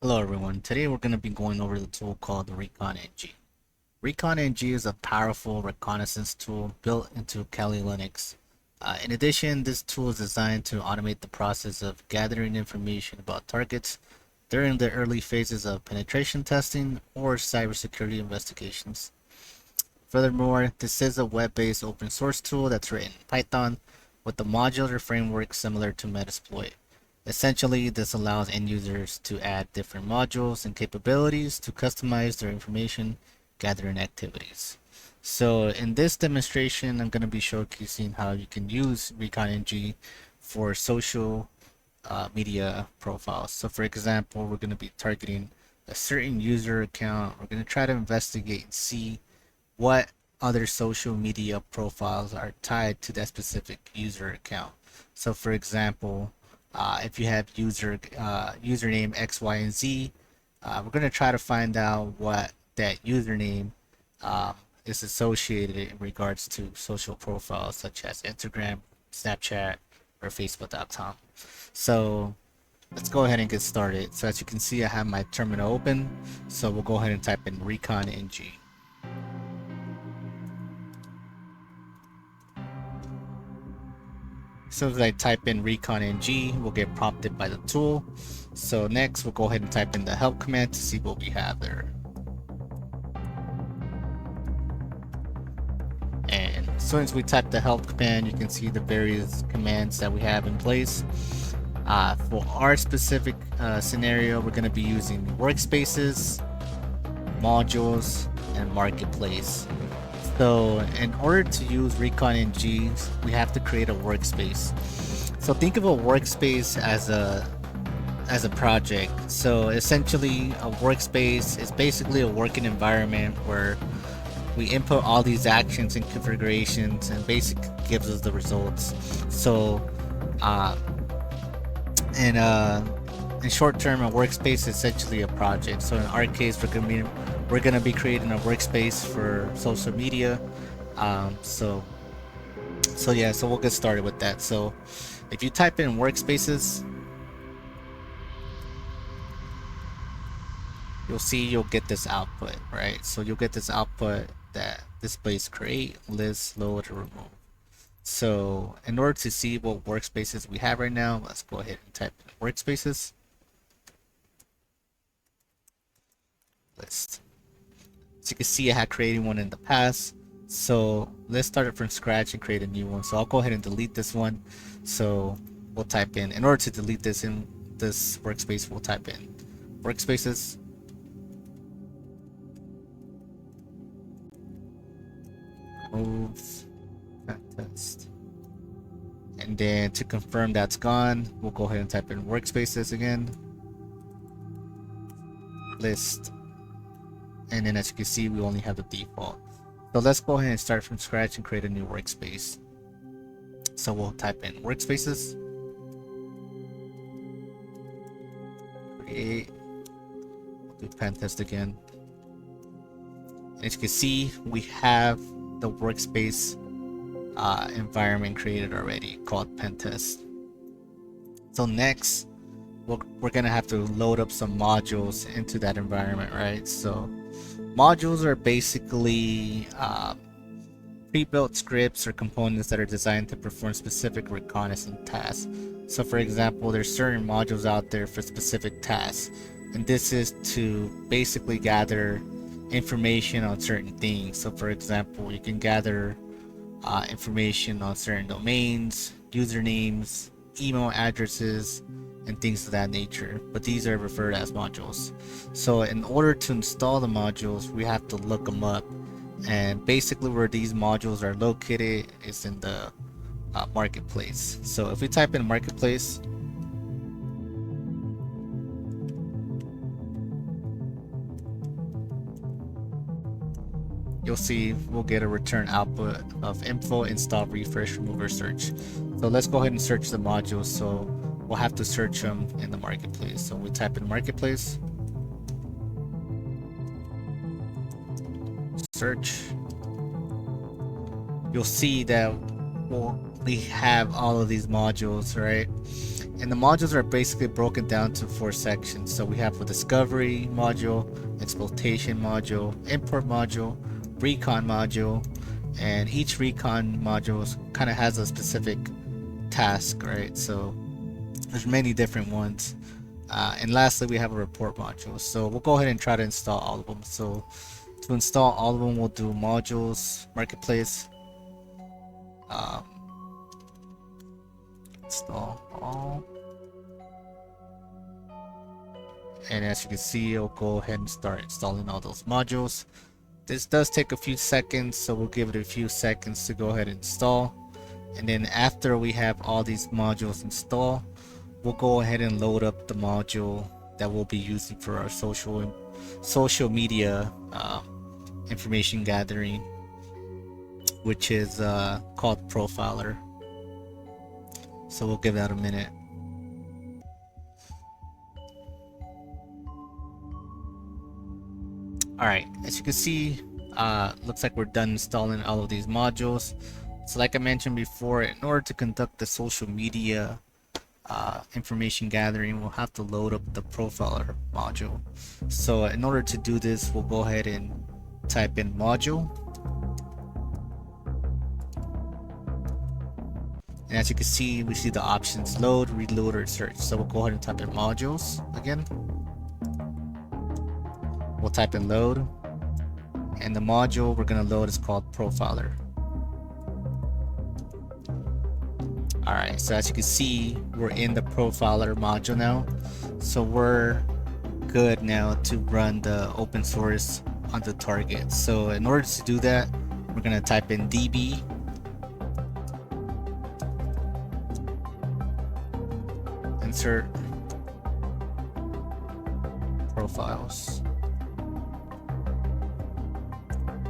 Hello everyone, today we're going to be going over the tool called Recon NG. Recon NG is a powerful reconnaissance tool built into Kali Linux. In addition, this tool is designed to automate the process of gathering information about targets during the early phases of penetration testing or cybersecurity investigations. Furthermore, this is a web-based open source tool that's written in Python with a modular framework similar to Metasploit. Essentially, this allows end users to add different modules and capabilities to customize their information gathering activities. So in this demonstration, I'm going to be showcasing how you can use ReconNG for social media profiles. So for example, we're going to be targeting a certain user account. We're going to try to investigate and see what other social media profiles are tied to that specific user account. So for example, if you have username X, Y, and Z, we're going to try to find out what that username um, is associated in regards to social profiles such as Instagram, Snapchat, or Facebook.com. So let's go ahead and get started. So as you can see, I have my terminal open. So we'll go ahead and type in recon ng. As soon as I type in recon ng, we'll get prompted by the tool. So next, we'll go ahead and type in the help command to see what we have there. And as soon as we type the help command, you can see the various commands that we have in place. For our specific scenario, we're going to be using workspaces, modules, and marketplace. So in order to use Recon NG, we have to create a workspace. So think of a workspace as a project. So essentially, a workspace is basically a working environment where we input all these actions and configurations, and basically gives us the results. So, uh, in short term, a workspace is essentially a project. So in our case, we're gonna be creating a workspace for social media. So yeah, so we'll get started with that. So if you type in workspaces, you'll get this output, right? So you'll get this output that displays create, list, load, or remove. So in order to see what workspaces we have right now, let's go ahead and type in workspaces list. So you can see I had created one in the past. So let's start it from scratch and create a new one. So I'll go ahead and delete this one. So we'll type in order to delete this in this workspace, we'll type in workspaces move test. And then to confirm that's gone, we'll go ahead and type in workspaces again, list, and then as you can see, we only have the default. So let's go ahead and start from scratch and create a new workspace. So we'll type in workspaces, create, we'll do pen test again. As you can see, we have the workspace environment created already called pentest. So next, we're gonna have to load up some modules into that environment, right? So modules are basically pre-built scripts or components that are designed to perform specific reconnaissance tasks. So for example, there's certain modules out there for specific tasks, and this is to basically gather information on certain things. So for example, you can gather information on certain domains, usernames, email addresses, and things of that nature, but these are referred as modules. So in order to install the modules, we have to look them up, and basically where these modules are located is in the marketplace. So if we type in marketplace, you'll see we'll get a return output of info, install, refresh, remove, or search. So let's go ahead and search the modules. So we'll have to search them in the marketplace. So we type in marketplace, search. You'll see that we have all of these modules, right? And the modules are basically broken down to 4 sections. So we have a discovery module, exploitation module, import module, recon module, and each recon module kind of has a specific task, right? So there's many different ones. And lastly, we have a report module. So we'll go ahead and try to install all of them. So to install all of them, we'll do modules, marketplace, install all. And as you can see, it'll go ahead and start installing all those modules. This does take a few seconds, so we'll give it a few seconds to go ahead and install. And then after we have all these modules installed, we'll go ahead and load up the module that we'll be using for our social media information gathering, which is called Profiler. So we'll give that a minute. Alright, as you can see, looks like we're done installing all of these modules. So like I mentioned before, in order to conduct the social media information gathering, we'll have to load up the Profiler module. So in order to do this, we'll go ahead and type in module. And as you can see, we see the options load, reload, or search. So we'll go ahead and type in modules again. We'll type in load, and the module we're going to load is called Profiler. Alright, so as you can see, we're in the Profiler module now. So we're good now to run the open source on the target. So in order to do that, we're going to type in db insert profiles.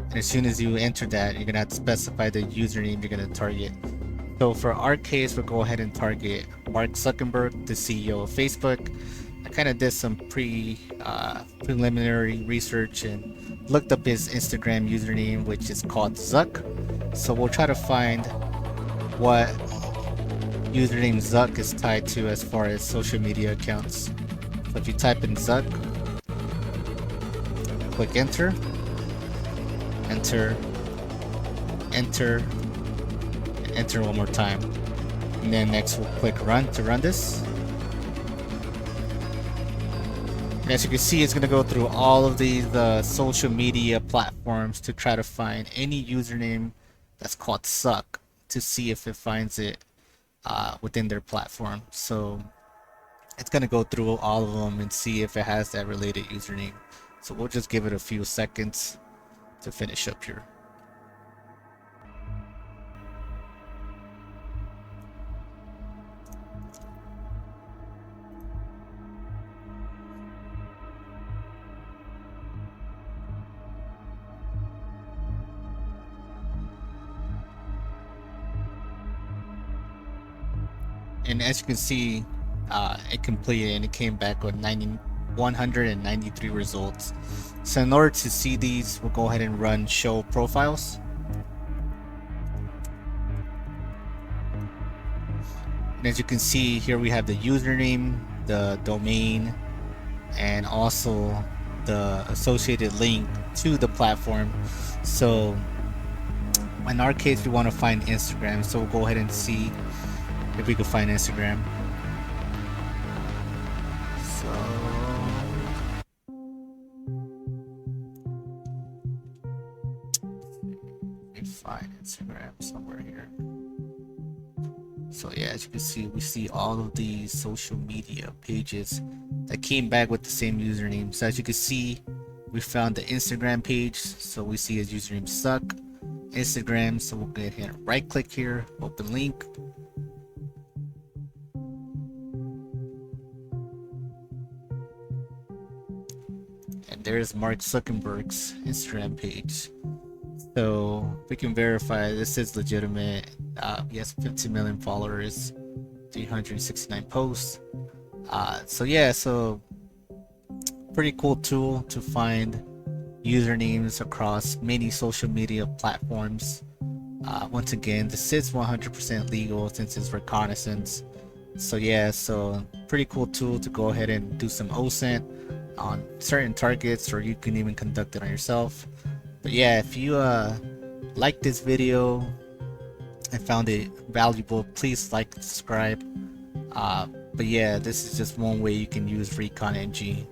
And as soon as you enter that, you're gonna have to specify the username you're gonna target. So for our case, we'll go ahead and target Mark Zuckerberg, the CEO of Facebook. I kind of did some preliminary research and looked up his Instagram username, which is called Zuck. So we'll try to find what username Zuck is tied to as far as social media accounts. So if you type in Zuck, click enter, enter, enter, and enter one more time. And then next we'll click run to run this. And as you can see, it's going to go through all of these social media platforms to try to find any username that's called Zuck to see if it finds it within their platform. So it's going to go through all of them and see if it has that related username. So we'll just give it a few seconds to finish up here. And as you can see, it completed and it came back with 193 results. So in order to see these, we'll go ahead and run show profiles. And as you can see here, we have the username, the domain, and also the associated link to the platform. So in our case, we want to find Instagram, so we'll go ahead and see if we can find Instagram. So let me find Instagram somewhere here. So yeah, as you can see, we see all of these social media pages that came back with the same username. So as you can see, we found the Instagram page, so we see his username Zuck Instagram. So we'll go ahead and right click here, open link. And there's Mark Zuckerberg's Instagram page. So we can verify this is legitimate. He has 15 million followers, 369 posts. So yeah, so pretty cool tool to find usernames across many social media platforms. Once again, this is 100% legal since it's reconnaissance. So yeah, so pretty cool tool to go ahead and do some OSINT on certain targets, or you can even conduct it on yourself. But yeah, if you like this video and found it valuable, please like, subscribe. But yeah, this is just one way you can use Recon NG.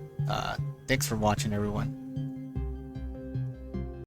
Thanks for watching, everyone.